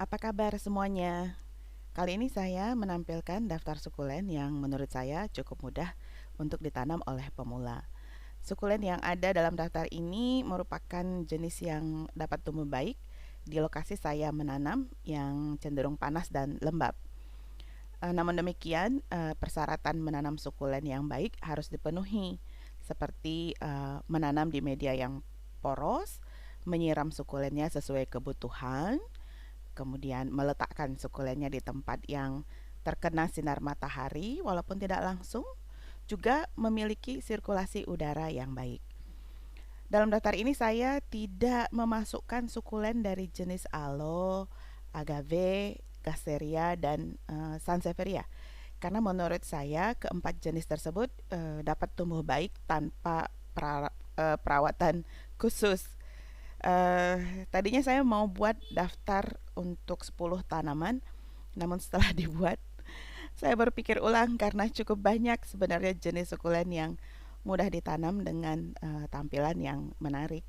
Apa kabar semuanya? Kali ini saya menampilkan daftar sukulen yang menurut saya cukup mudah untuk ditanam oleh pemula. Sukulen yang ada dalam daftar ini merupakan jenis yang dapat tumbuh baik di lokasi saya menanam yang cenderung panas dan lembab. Namun demikian, persyaratan menanam sukulen yang baik harus dipenuhi, seperti menanam di media yang poros, menyiram sukulennya sesuai kebutuhan, kemudian meletakkan sukulennya di tempat yang terkena sinar matahari walaupun tidak langsung, juga memiliki sirkulasi udara yang baik. Dalam daftar ini saya tidak memasukkan sukulen dari jenis aloe, agave, gasteria, dan sansevieria. Karena menurut saya keempat jenis tersebut dapat tumbuh baik tanpa perawatan khusus. Tadinya saya mau buat daftar untuk 10 tanaman, namun setelah dibuat, saya berpikir ulang karena cukup banyak sebenarnya jenis sukulen yang mudah ditanam dengan tampilan yang menarik.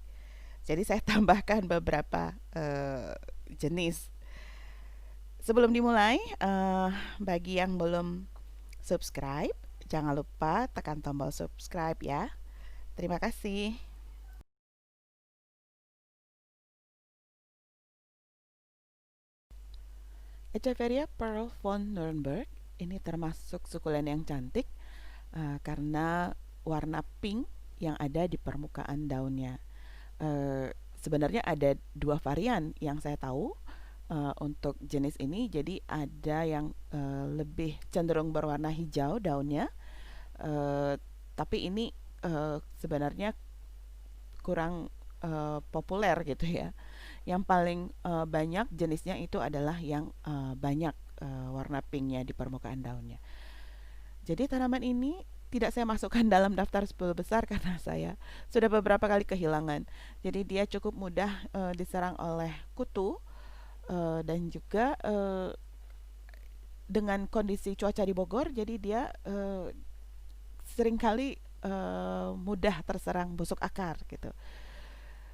Jadi saya tambahkan beberapa jenis. Sebelum dimulai, bagi yang belum subscribe, jangan lupa tekan tombol subscribe ya. Terima kasih. Echeveria Pearl von Nuremberg ini termasuk sukulen yang cantik karena warna pink yang ada di permukaan daunnya. Sebenarnya ada dua varian yang saya tahu untuk jenis ini. Jadi ada yang lebih cenderung berwarna hijau daunnya, uh, tapi ini sebenarnya kurang populer gitu ya. Yang paling banyak jenisnya itu adalah yang banyak warna pinknya di permukaan daunnya. Jadi tanaman ini tidak saya masukkan dalam daftar 10 besar karena saya sudah beberapa kali kehilangan. Jadi dia cukup mudah diserang oleh kutu dan juga dengan kondisi cuaca di Bogor, jadi dia seringkali mudah terserang busuk akar gitu.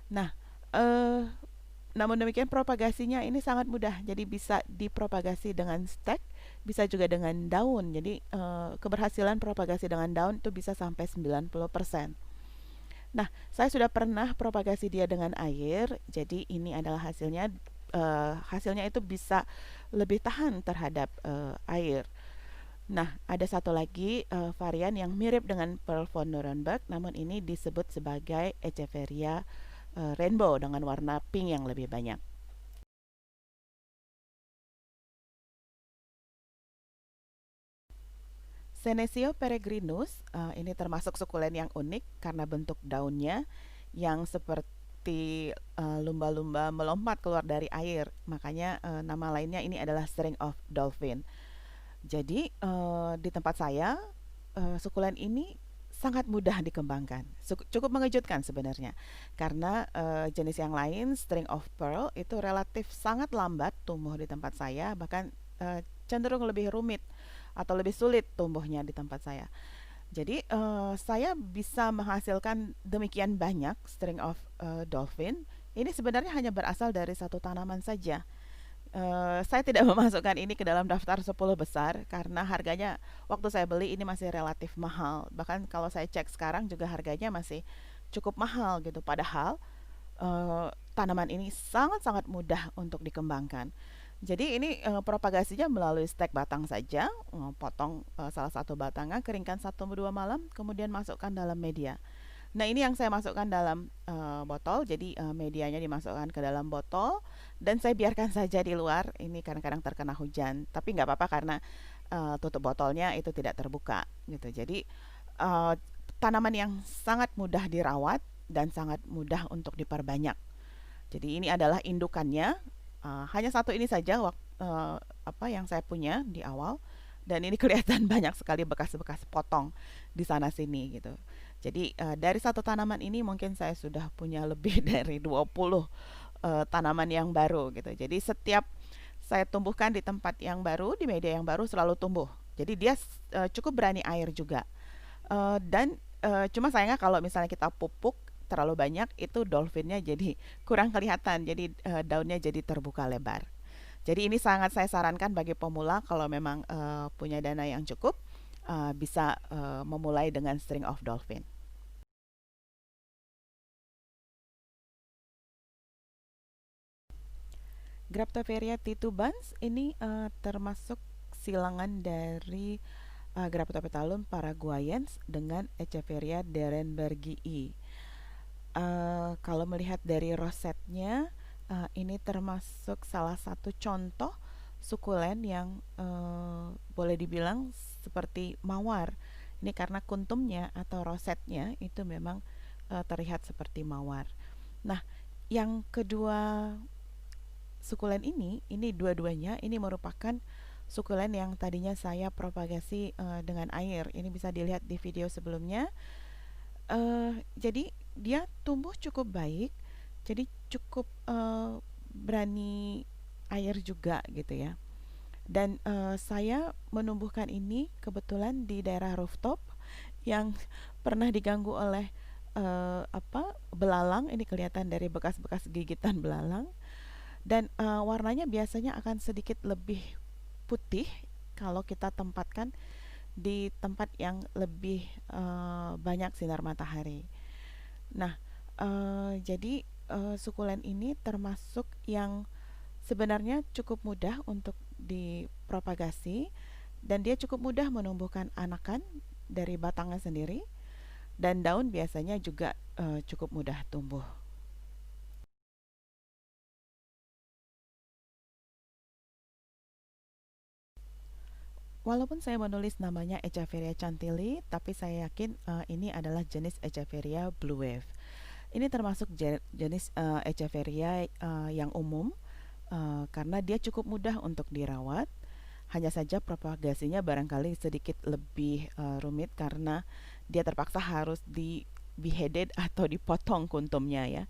Nah, eh, namun demikian propagasinya ini sangat mudah. Jadi bisa dipropagasi dengan stek, bisa juga dengan daun. Jadi keberhasilan propagasi dengan daun itu bisa sampai 90%. Nah, saya sudah pernah propagasi dia dengan air. Jadi ini adalah hasilnya. Hasilnya itu bisa lebih tahan terhadap air. Nah, ada satu lagi varian yang mirip dengan Pearl von Nuremberg, namun ini disebut sebagai Echeveria rainbow dengan warna pink yang lebih banyak. Senecio peregrinus ini termasuk sukulen yang unik karena bentuk daunnya yang seperti lumba-lumba melompat keluar dari air. Makanya nama lainnya ini adalah string of dolphin. Jadi di tempat saya sukulen ini sangat mudah dikembangkan. Cukup mengejutkan sebenarnya. Karena jenis yang lain, string of pearl itu relatif sangat lambat tumbuh di tempat saya, bahkan cenderung lebih rumit atau lebih sulit tumbuhnya di tempat saya. Jadi saya bisa menghasilkan demikian banyak string of dolphin. Ini sebenarnya hanya berasal dari satu tanaman saja. Saya tidak memasukkan ini ke dalam daftar 10 besar karena harganya waktu saya beli ini masih relatif mahal. Bahkan kalau saya cek sekarang juga harganya masih cukup mahal gitu. Padahal tanaman ini sangat-sangat mudah untuk dikembangkan. Jadi ini propagasinya melalui stek batang saja, potong salah satu batangnya, keringkan 1-2 malam, kemudian masukkan dalam media. Nah, ini yang saya masukkan dalam botol. Jadi medianya dimasukkan ke dalam botol dan saya biarkan saja di luar. Ini kadang-kadang terkena hujan, tapi nggak apa-apa karena tutup botolnya itu tidak terbuka gitu. Jadi uh, tanaman yang sangat mudah dirawat dan sangat mudah untuk diperbanyak. Jadi ini adalah indukannya. Hanya satu ini saja apa yang saya punya di awal dan ini kelihatan banyak sekali bekas-bekas potong di sana sini gitu. Jadi dari satu tanaman ini mungkin saya sudah punya lebih dari 20 tanaman yang baru gitu. Jadi setiap saya tumbuhkan di tempat yang baru, di media yang baru selalu tumbuh. Jadi dia cukup berani air juga. Dan cuma sayangnya kalau misalnya kita pupuk terlalu banyak itu dolphinnya jadi kurang kelihatan. Jadi daunnya jadi terbuka lebar. Jadi ini sangat saya sarankan bagi pemula kalau memang punya dana yang cukup, bisa memulai dengan string of dolphin. Graptoperia titubans ini termasuk silangan dari Graptopetalum paraguayens dengan Echeveria derenbergii. Kalau melihat dari rosetnya, ini termasuk salah satu contoh sukulen yang boleh dibilang seperti mawar. Ini karena kuntumnya atau rosetnya itu memang terlihat seperti mawar. Nah, yang kedua sukulen ini dua-duanya ini merupakan sukulen yang tadinya saya propagasi dengan air. Ini bisa dilihat di video sebelumnya. Jadi dia tumbuh cukup baik, jadi cukup berani air juga gitu ya. Dan saya menumbuhkan ini kebetulan di daerah rooftop yang pernah diganggu oleh belalang. Ini kelihatan dari bekas-bekas gigitan belalang. Dan warnanya biasanya akan sedikit lebih putih kalau kita tempatkan di tempat yang lebih banyak sinar matahari. Nah, jadi sukulen ini termasuk yang sebenarnya cukup mudah untuk dipropagasi dan dia cukup mudah menumbuhkan anakan dari batangnya sendiri dan daun biasanya juga cukup mudah tumbuh. Walaupun saya menulis namanya Echeveria chantilly, tapi saya yakin ini adalah jenis Echeveria blue wave. Ini termasuk jenis Echeveria yang umum karena dia cukup mudah untuk dirawat. Hanya saja propagasinya barangkali sedikit lebih rumit karena dia terpaksa harus di beheaded atau dipotong kuntumnya ya.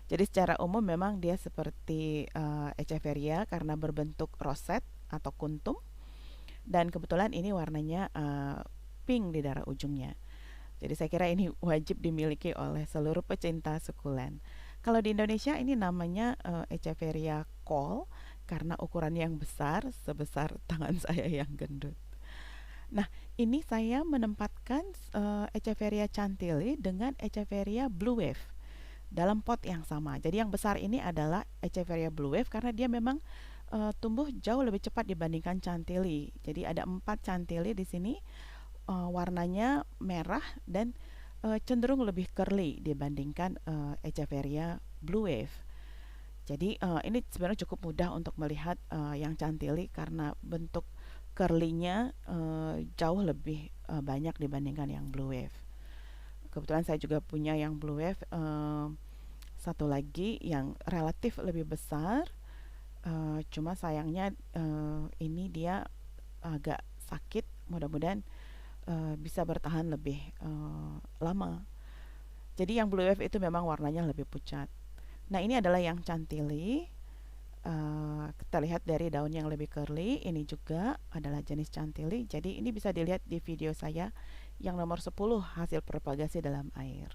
Jadi secara umum memang dia seperti Echeveria karena berbentuk roset atau kuntum dan kebetulan ini warnanya pink di daerah ujungnya. Jadi saya kira ini wajib dimiliki oleh seluruh pecinta sukulen. Kalau di Indonesia ini namanya Echeveria Cole karena ukuran yang besar sebesar tangan saya yang gendut. Nah, ini saya menempatkan Echeveria chantilly dengan Echeveria blue wave dalam pot yang sama. Jadi yang besar ini adalah Echeveria blue wave karena dia memang tumbuh jauh lebih cepat dibandingkan chantilly. Jadi ada 4 chantilly di sini, warnanya merah dan cenderung lebih curly dibandingkan Echeveria blue wave. Jadi ini sebenarnya cukup mudah untuk melihat yang chantilly karena bentuk curly-nya jauh lebih banyak dibandingkan yang blue wave. Kebetulan saya juga punya yang blue wave satu lagi yang relatif lebih besar. Cuma sayangnya ini dia agak sakit. Mudah-mudahan bisa bertahan lebih lama. Jadi yang blue wave itu memang warnanya lebih pucat. Nah ini adalah yang chantilly. Kita lihat dari daun yang lebih curly. Ini juga adalah jenis chantilly. Jadi ini bisa dilihat di video saya yang nomor 10 hasil propagasi dalam air.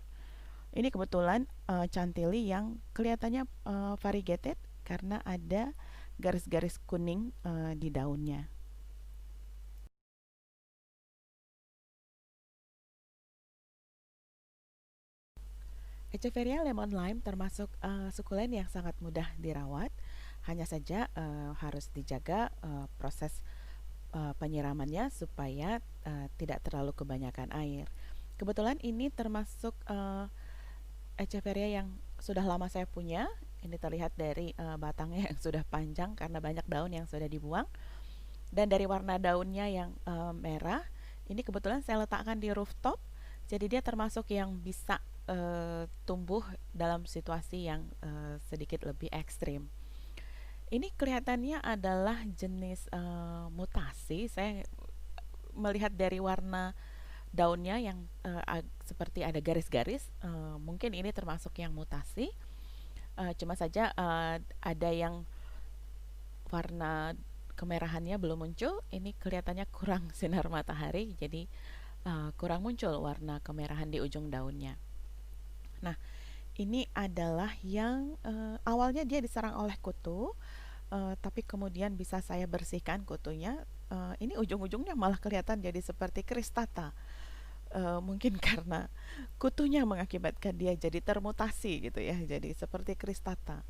Ini kebetulan chantilly yang kelihatannya variegated karena ada garis-garis kuning di daunnya. Echeveria lemon lime termasuk sukulen yang sangat mudah dirawat. Hanya saja harus dijaga proses penyiramannya supaya tidak terlalu kebanyakan air. Kebetulan ini termasuk Echeveria yang sudah lama saya punya. Ini terlihat dari batangnya yang sudah panjang karena banyak daun yang sudah dibuang. Dan dari warna daunnya yang merah, ini kebetulan saya letakkan di rooftop. Jadi dia termasuk yang bisa tumbuh dalam situasi yang sedikit lebih ekstrim. Ini kelihatannya adalah jenis mutasi. Saya melihat dari warna daunnya yang seperti ada garis-garis, mungkin ini termasuk yang mutasi. Cuma saja ada yang warna kemerahannya belum muncul. Ini kelihatannya kurang sinar matahari, jadi kurang muncul warna kemerahan di ujung daunnya. Nah, ini adalah yang awalnya dia diserang oleh kutu, tapi kemudian bisa saya bersihkan kutunya. Ini ujung-ujungnya malah kelihatan jadi seperti kristata. Mungkin karena kutunya mengakibatkan dia jadi termutasi gitu ya, jadi seperti kristata.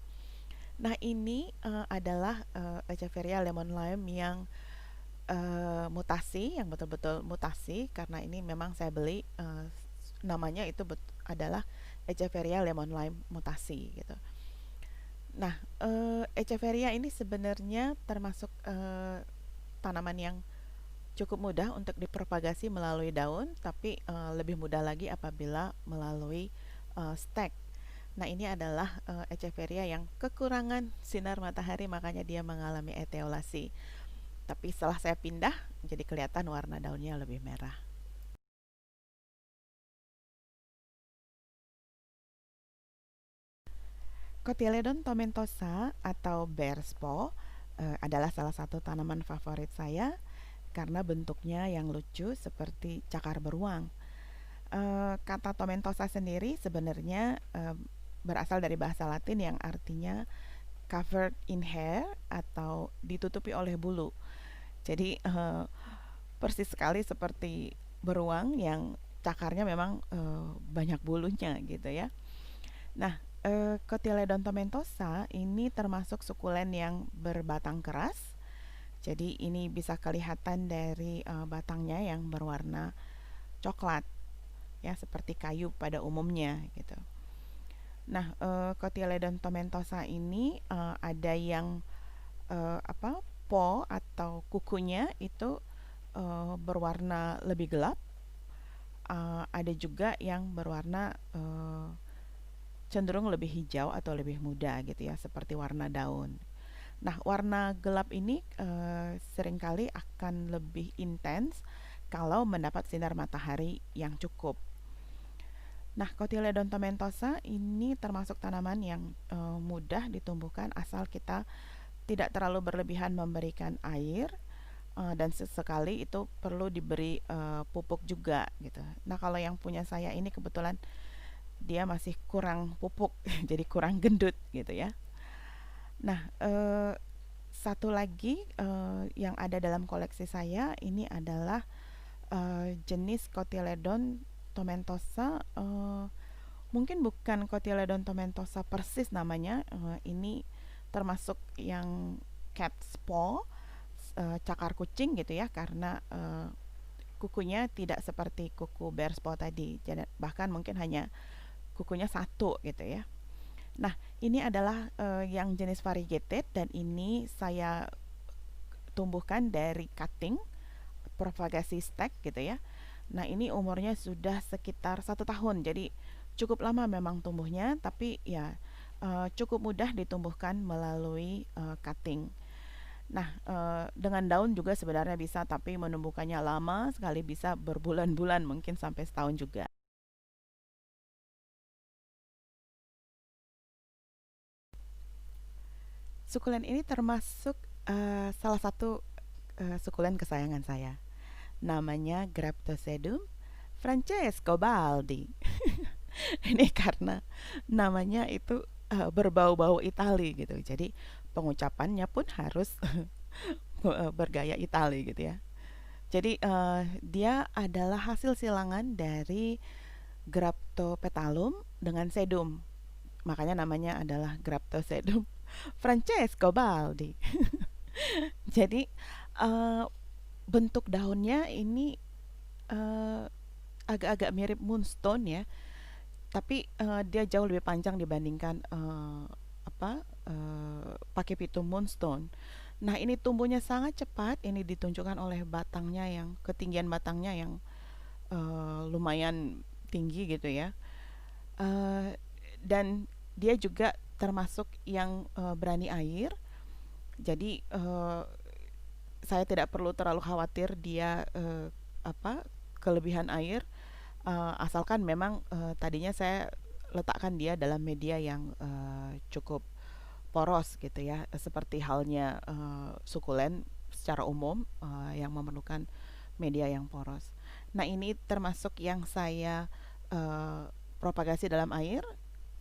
Nah ini adalah Echeveria lemon lime yang mutasi, yang betul-betul mutasi, karena ini memang saya beli namanya itu adalah Echeveria lemon lime mutasi gitu. Nah, Echeveria ini sebenarnya termasuk tanaman yang cukup mudah untuk dipropagasi melalui daun, tapi lebih mudah lagi apabila melalui stek. Nah, ini adalah Echeveria yang kekurangan sinar matahari, makanya dia mengalami etiolasi. Tapi setelah saya pindah, jadi kelihatan warna daunnya lebih merah. Cotyledon tomentosa atau bear's paw adalah salah satu tanaman favorit saya karena bentuknya yang lucu seperti cakar beruang. Kata tomentosa sendiri sebenarnya berasal dari bahasa Latin yang artinya covered in hair atau ditutupi oleh bulu. Jadi persis sekali seperti beruang yang cakarnya memang banyak bulunya gitu ya. Nah, Cotyledon tomentosa ini termasuk sukulen yang berbatang keras. Jadi ini bisa kelihatan dari batangnya yang berwarna coklat ya seperti kayu pada umumnya gitu. Nah, Cotyledon tomentosa ini ada yang apa po atau kukunya itu berwarna lebih gelap. Ada juga yang berwarna cenderung lebih hijau atau lebih muda gitu ya, seperti warna daun. Nah, warna gelap ini seringkali akan lebih intens kalau mendapat sinar matahari yang cukup. Nah, Cotyledon tomentosa ini termasuk tanaman yang mudah ditumbuhkan asal kita tidak terlalu berlebihan memberikan air dan sesekali itu perlu diberi pupuk juga gitu. Nah, kalau yang punya saya ini kebetulan dia masih kurang pupuk, jadi kurang gendut gitu ya. Nah, satu lagi yang ada dalam koleksi saya ini adalah jenis Cotyledon tomentosa. Mungkin bukan Cotyledon tomentosa persis namanya. Ini termasuk yang cat's paw, cakar kucing gitu ya, karena kukunya tidak seperti kuku bear's paw tadi. Bahkan mungkin hanya kukunya satu gitu ya. Nah, ini adalah yang jenis variegated dan ini saya tumbuhkan dari cutting, propagasi stek gitu ya. Nah, ini umurnya sudah sekitar 1 tahun, jadi cukup lama memang tumbuhnya, tapi ya cukup mudah ditumbuhkan melalui cutting. Nah, dengan daun juga sebenarnya bisa, tapi menumbuhkannya lama sekali, bisa berbulan-bulan, mungkin sampai setahun juga. Sukulen ini termasuk salah satu sukulen kesayangan saya. Namanya Graptosedum Francesco Baldi. Ini karena namanya itu berbau-bau Itali gitu. Jadi pengucapannya pun harus bergaya Itali gitu ya. Jadi dia adalah hasil silangan dari Graptopetalum dengan sedum. Makanya namanya adalah Graptosedum Francesco Baldi. Jadi eh, bentuk daunnya ini eh, agak-agak mirip moonstone ya, tapi dia jauh lebih panjang dibandingkan apa pakai pitu moonstone. Nah, ini tumbuhnya sangat cepat. Ini ditunjukkan oleh batangnya yang ketinggian batangnya yang lumayan tinggi gitu ya. Dan dia juga termasuk yang berani air. Jadi saya tidak perlu terlalu khawatir dia apa kelebihan air. Asalkan memang tadinya saya letakkan dia dalam media yang cukup poros gitu ya, seperti halnya sukulen secara umum yang memerlukan media yang poros. Nah, ini termasuk yang saya propagasi dalam air.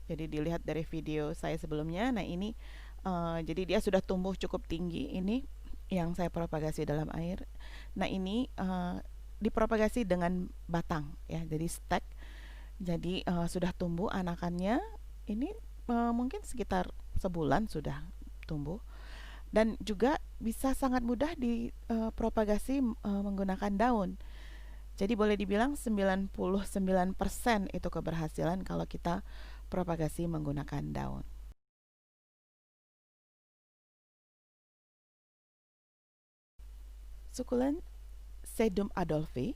Jadi dilihat dari video saya sebelumnya. Nah, ini Jadi dia sudah tumbuh cukup tinggi. Ini yang saya propagasi dalam air. Nah ini dipropagasi dengan batang ya, jadi stek. Jadi sudah tumbuh anakannya. Ini mungkin sekitar sebulan sudah tumbuh. Dan juga bisa sangat mudah dipropagasi menggunakan daun. Jadi boleh dibilang 99% itu keberhasilan kalau kita propagasi menggunakan daun. Sukulen Sedum adolphi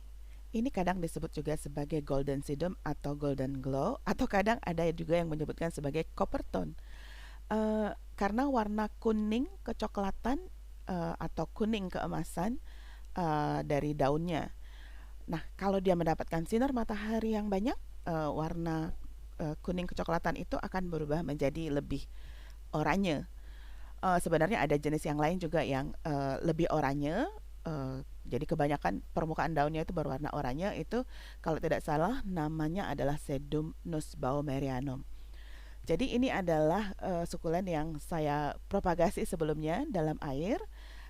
ini kadang disebut juga sebagai golden sedum atau golden glow, atau kadang ada juga yang menyebutkan sebagai coppertone. Karena warna kuning kecoklatan atau kuning keemasan dari daunnya. Nah, kalau dia mendapatkan sinar matahari yang banyak, warna kuning kecoklatan itu akan berubah menjadi lebih oranye. Sebenarnya ada jenis yang lain juga yang lebih oranye. Jadi kebanyakan permukaan daunnya itu berwarna oranye. Itu kalau tidak salah namanya adalah Sedum nussbaumerianum. Jadi ini adalah sukulen yang saya propagasi sebelumnya dalam air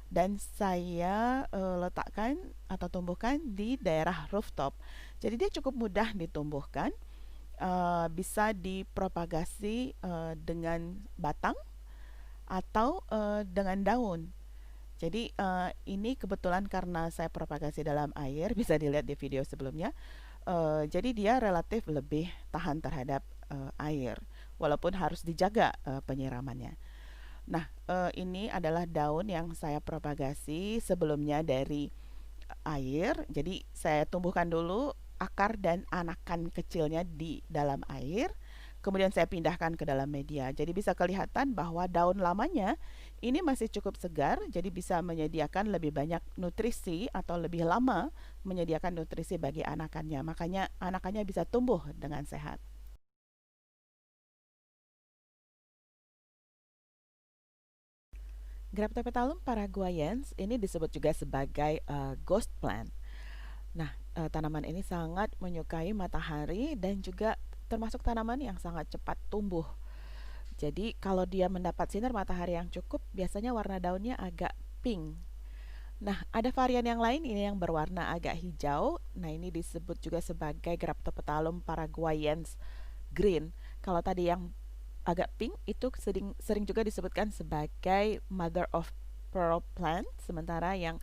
dan saya letakkan atau tumbuhkan di daerah rooftop. Jadi dia cukup mudah ditumbuhkan, bisa dipropagasi dengan batang atau dengan daun. Jadi ini kebetulan karena saya propagasi dalam air, bisa dilihat di video sebelumnya. Jadi dia relatif lebih tahan terhadap air, walaupun harus dijaga penyiramannya. Nah, ini adalah daun yang saya propagasi sebelumnya dari air. Jadi saya tumbuhkan dulu akar dan anakan kecilnya di dalam air. Kemudian saya pindahkan ke dalam media. Jadi bisa kelihatan bahwa daun lamanya ini masih cukup segar, jadi bisa menyediakan lebih banyak nutrisi atau lebih lama menyediakan nutrisi bagi anakannya. Makanya anakannya bisa tumbuh dengan sehat. Graptopethalum paraguayens ini disebut juga sebagai ghost plant. Nah, tanaman ini sangat menyukai matahari dan juga termasuk tanaman yang sangat cepat tumbuh. Jadi, kalau dia mendapat sinar matahari yang cukup, biasanya warna daunnya agak pink. Nah, ada varian yang lain ini yang berwarna agak hijau. Nah, ini disebut juga sebagai Graptopethalum paraguayens green. Kalau tadi yang agak pink itu sering juga disebutkan sebagai mother of pearl plant, sementara yang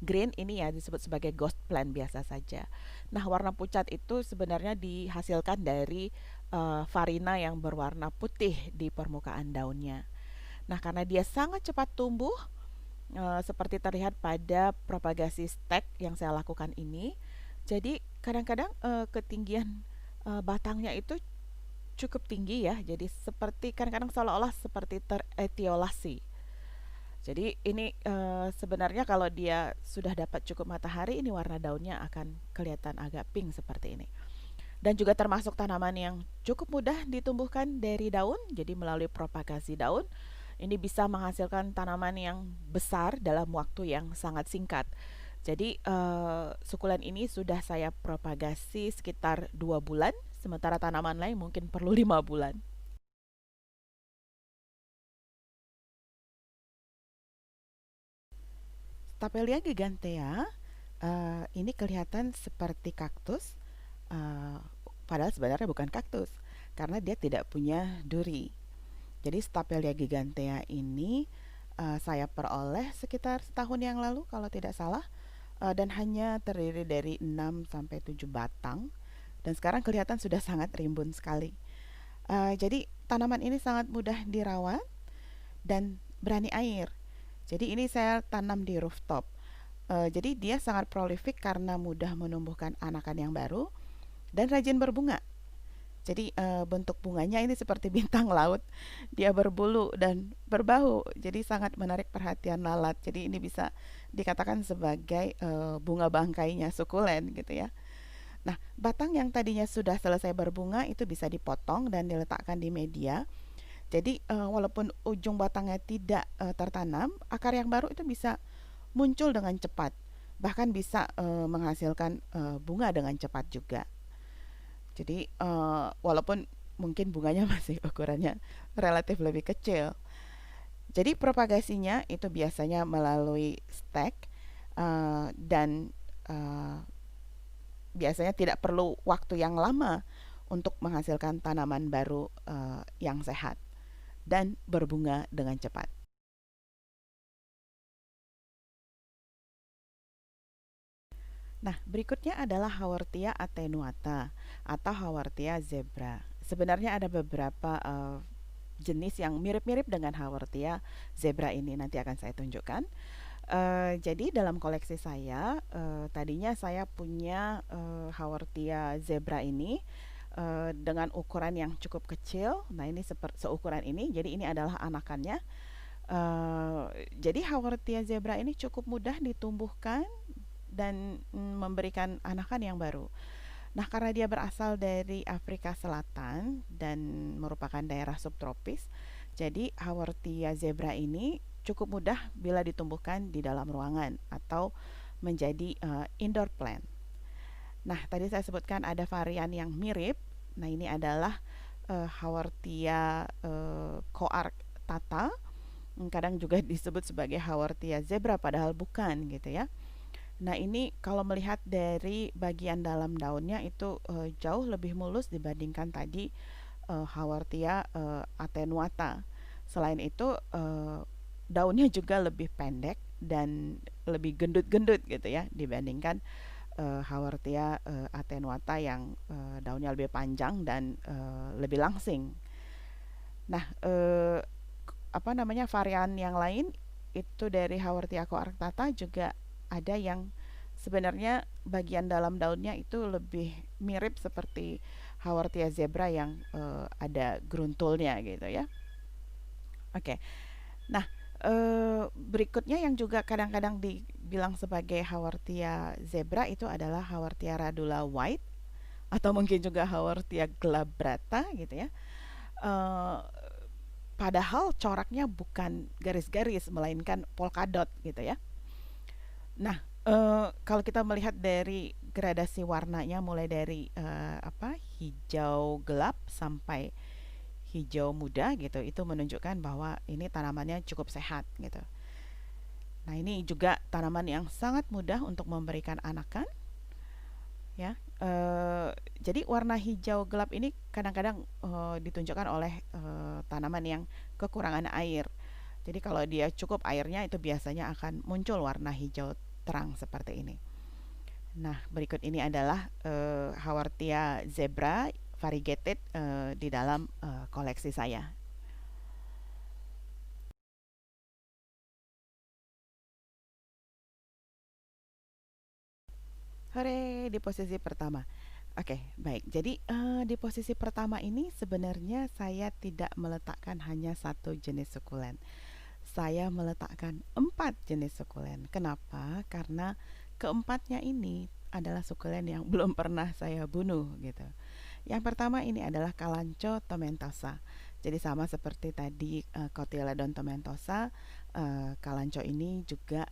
green ini ya disebut sebagai ghost plant biasa saja. Nah, warna pucat itu sebenarnya dihasilkan dari farina yang berwarna putih di permukaan daunnya. Nah, karena dia sangat cepat tumbuh, seperti terlihat pada propagasi stek yang saya lakukan ini, jadi kadang-kadang ketinggian batangnya itu cukup tinggi ya. Jadi seperti kadang-kadang seolah-olah seperti teretiolasi. Jadi ini sebenarnya kalau dia sudah dapat cukup matahari, ini warna daunnya akan kelihatan agak pink seperti ini. Dan juga termasuk tanaman yang cukup mudah ditumbuhkan dari daun, jadi melalui propagasi daun. Ini bisa menghasilkan tanaman yang besar dalam waktu yang sangat singkat. Jadi sukulen ini sudah saya propagasi sekitar 2 bulan, sementara tanaman lain mungkin perlu 5 bulan. Stapelia gigantea ini kelihatan seperti kaktus, eh, padahal sebenarnya bukan kaktus karena dia tidak punya duri. Jadi Stapelia gigantea ini saya peroleh sekitar setahun yang lalu kalau tidak salah, dan hanya terdiri dari 6 sampai 7 batang dan sekarang kelihatan sudah sangat rimbun sekali. Jadi tanaman ini sangat mudah dirawat dan berani air. Jadi ini saya tanam di rooftop. Jadi dia sangat prolific karena mudah menumbuhkan anakan yang baru dan rajin berbunga. Jadi bentuk bunganya ini seperti bintang laut. Dia berbulu dan berbahu. Jadi sangat menarik perhatian lalat. Jadi ini bisa dikatakan sebagai bunga bangkainya sukulen gitu ya. Nah, batang yang tadinya sudah selesai berbunga itu bisa dipotong dan diletakkan di media. Jadi walaupun ujung batangnya tidak tertanam, akar yang baru itu bisa muncul dengan cepat. Bahkan bisa menghasilkan bunga dengan cepat juga. Jadi walaupun mungkin bunganya masih ukurannya relatif lebih kecil. Jadi propagasinya itu biasanya melalui stek dan eh, biasanya tidak perlu waktu yang lama untuk menghasilkan tanaman baru yang sehat dan berbunga dengan cepat. Nah, berikutnya adalah Haworthia attenuata atau Haworthia zebra. Sebenarnya ada beberapa jenis yang mirip-mirip dengan Haworthia zebra ini, nanti akan saya tunjukkan. Jadi dalam koleksi saya, tadinya saya punya Haworthia zebra ini dengan ukuran yang cukup kecil. Nah, ini seukuran ini. Jadi ini adalah anakannya. Jadi Haworthia zebra ini cukup mudah ditumbuhkan dan memberikan anakan yang baru. Nah, karena dia berasal dari Afrika Selatan dan merupakan daerah subtropis, jadi Haworthia zebra ini cukup mudah bila ditumbuhkan di dalam ruangan atau menjadi indoor plant. Nah, tadi saya sebutkan ada varian yang mirip. Nah, ini adalah Haworthia coarctata. Kadang juga disebut sebagai Haworthia zebra padahal bukan gitu ya. Nah, ini kalau melihat dari bagian dalam daunnya itu jauh lebih mulus dibandingkan tadi Haworthia attenuata. Selain itu daunnya juga lebih pendek dan lebih gendut-gendut gitu ya dibandingkan Haworthia attenuata yang daunnya lebih panjang dan lebih langsing. Nah, apa namanya varian yang lain itu dari Haworthia coarctata juga ada yang sebenarnya bagian dalam daunnya itu lebih mirip seperti Haworthia zebra yang ada geruntulnya gitu ya. Oke. Nah, berikutnya yang juga kadang-kadang dibilang sebagai Haworthia zebra itu adalah Haworthia radula white atau mungkin juga Haworthia glabrata gitu ya. Eh, Padahal coraknya bukan garis-garis melainkan polkadot gitu ya. Nah, kalau kita melihat dari gradasi warnanya mulai dari apa hijau gelap sampai hijau muda gitu, itu menunjukkan bahwa ini tanamannya cukup sehat gitu. Nah, ini juga tanaman yang sangat mudah untuk memberikan anakan ya. Jadi warna hijau gelap ini kadang-kadang ditunjukkan oleh tanaman yang kekurangan air. Jadi kalau dia cukup airnya itu biasanya akan muncul warna hijau terang seperti ini. Nah, berikut ini adalah Haworthia zebra variegated di dalam koleksi saya. Hore, di posisi pertama. Oke, baik. Jadi di posisi pertama ini sebenarnya saya tidak meletakkan hanya satu jenis sukulen. Saya meletakkan 4 jenis sukulen. Kenapa? Karena keempatnya ini adalah sukulen yang belum pernah saya bunuh gitu. Yang pertama ini adalah Kalancho tomentosa. Jadi sama seperti tadi Cotyledon tomentosa, Kalancho ini juga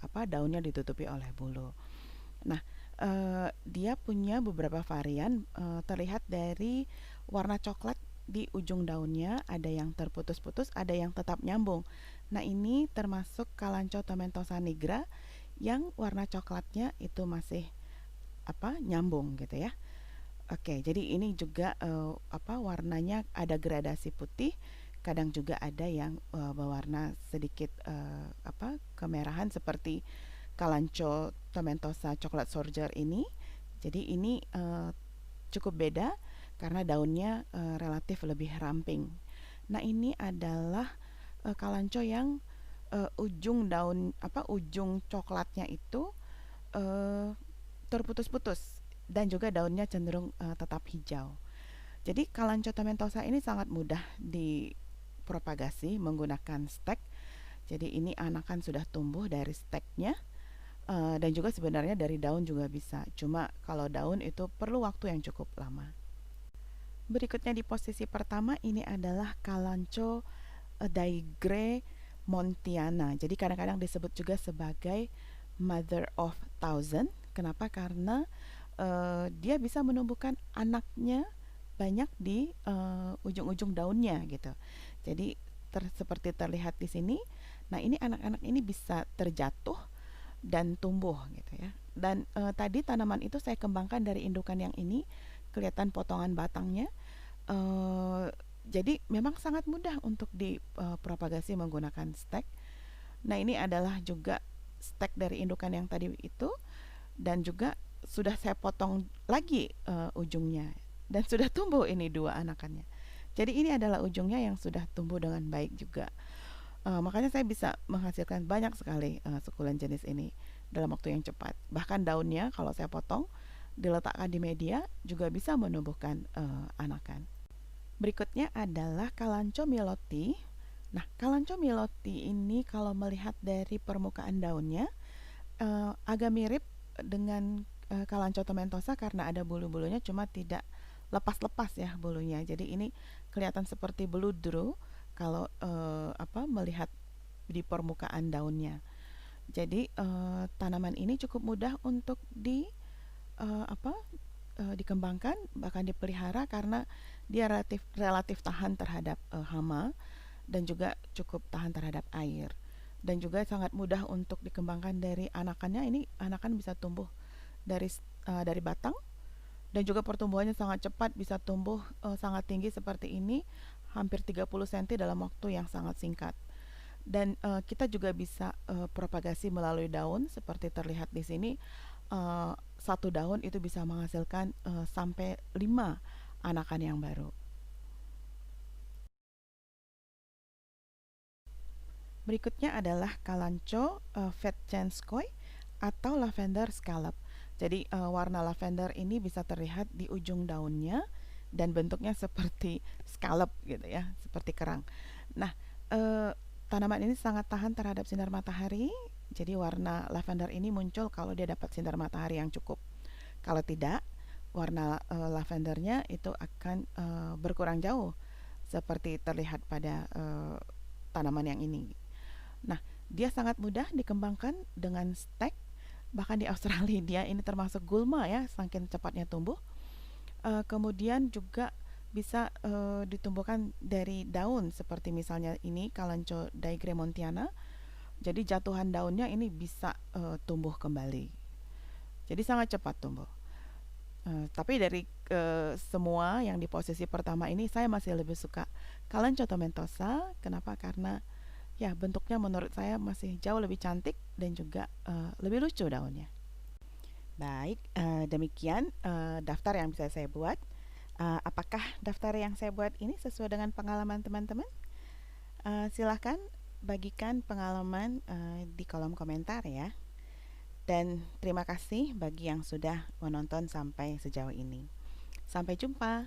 apa daunnya ditutupi oleh bulu. Nah, dia punya beberapa varian terlihat dari warna coklat di ujung daunnya, ada yang terputus-putus, ada yang tetap nyambung. Nah, ini termasuk Kalancho tomentosa nigra yang warna coklatnya itu masih apa nyambung gitu ya. Oke, jadi ini juga apa warnanya ada gradasi putih, kadang juga ada yang berwarna sedikit apa kemerahan seperti Kalancho tomentosa coklat soldier ini. Jadi ini cukup beda karena daunnya relatif lebih ramping. Nah, ini adalah Kalancho yang ujung daun apa ujung coklatnya itu eh, terputus-putus dan juga daunnya cenderung tetap hijau. Jadi Kalancho tomentosa ini sangat mudah dipropagasi menggunakan stek. Jadi ini anakan sudah tumbuh dari steknya dan juga sebenarnya dari daun juga bisa. Cuma kalau daun itu perlu waktu yang cukup lama. Berikutnya di posisi pertama ini adalah Kalancho Daigre montiana. Jadi kadang-kadang disebut juga sebagai Mother of Thousand. Kenapa? Karena dia bisa menumbuhkan anaknya banyak di ujung-ujung daunnya gitu. Jadi seperti terlihat di sini. Nah, ini anak-anak ini bisa terjatuh dan tumbuh gitu ya. Dan tadi tanaman itu saya kembangkan dari indukan yang ini, kelihatan potongan batangnya. Eh, jadi memang sangat mudah untuk dipropagasi menggunakan stek. Nah, ini adalah juga stek dari indukan yang tadi itu, dan juga sudah saya potong lagi ujungnya, dan sudah tumbuh ini dua anakannya. Jadi ini adalah ujungnya yang sudah tumbuh dengan baik juga. Makanya saya bisa menghasilkan banyak sekali sukulen jenis ini dalam waktu yang cepat. Bahkan daunnya kalau saya potong diletakkan di media juga bisa menumbuhkan anakan. Berikutnya adalah Kalanchoe miloti. Nah, Kalanchoe miloti ini kalau melihat dari permukaan daunnya agak mirip dengan Kalanchoe tomentosa karena ada bulu-bulunya, cuma tidak lepas-lepas ya bulunya. Jadi ini kelihatan seperti beludru kalau melihat di permukaan daunnya. Jadi tanaman ini cukup mudah untuk dikembangkan, bahkan dipelihara karena dia relatif relatif tahan terhadap hama, dan juga cukup tahan terhadap air, dan juga sangat mudah untuk dikembangkan dari anakannya. Ini anakan bisa tumbuh dari batang, dan juga pertumbuhannya sangat cepat, bisa tumbuh sangat tinggi seperti ini, hampir 30 cm dalam waktu yang sangat singkat. Dan kita juga bisa propagasi melalui daun seperti terlihat di sini. Satu daun itu bisa menghasilkan sampai 5 anakan yang baru. Berikutnya adalah Kalanchoe Vetchanskoi atau lavender scallop. Jadi warna lavender ini bisa terlihat di ujung daunnya, dan bentuknya seperti scallop gitu ya, seperti kerang. Nah, eh, tanaman ini sangat tahan terhadap sinar matahari. Jadi warna lavender ini muncul kalau dia dapat sinar matahari yang cukup. Kalau tidak, warna lavendernya itu akan berkurang jauh seperti terlihat pada tanaman yang ini. Nah, dia sangat mudah dikembangkan dengan stek. Bahkan di Australia dia ini termasuk gulma ya, saking cepatnya tumbuh. Kemudian juga bisa ditumbuhkan dari daun seperti misalnya ini Kalanchoe daigremontiana. Jadi jatuhan daunnya ini bisa tumbuh kembali. Jadi sangat cepat tumbuh. Tapi dari semua yang di posisi pertama ini saya masih lebih suka Kalanchoe tomentosa. Kenapa? Karena ya bentuknya menurut saya masih jauh lebih cantik, dan juga lebih lucu daunnya. Baik, demikian daftar yang bisa saya buat. Apakah daftar yang saya buat ini sesuai dengan pengalaman teman-teman? Silahkan bagikan pengalaman di kolom komentar ya. Dan terima kasih bagi yang sudah menonton sampai sejauh ini. Sampai jumpa.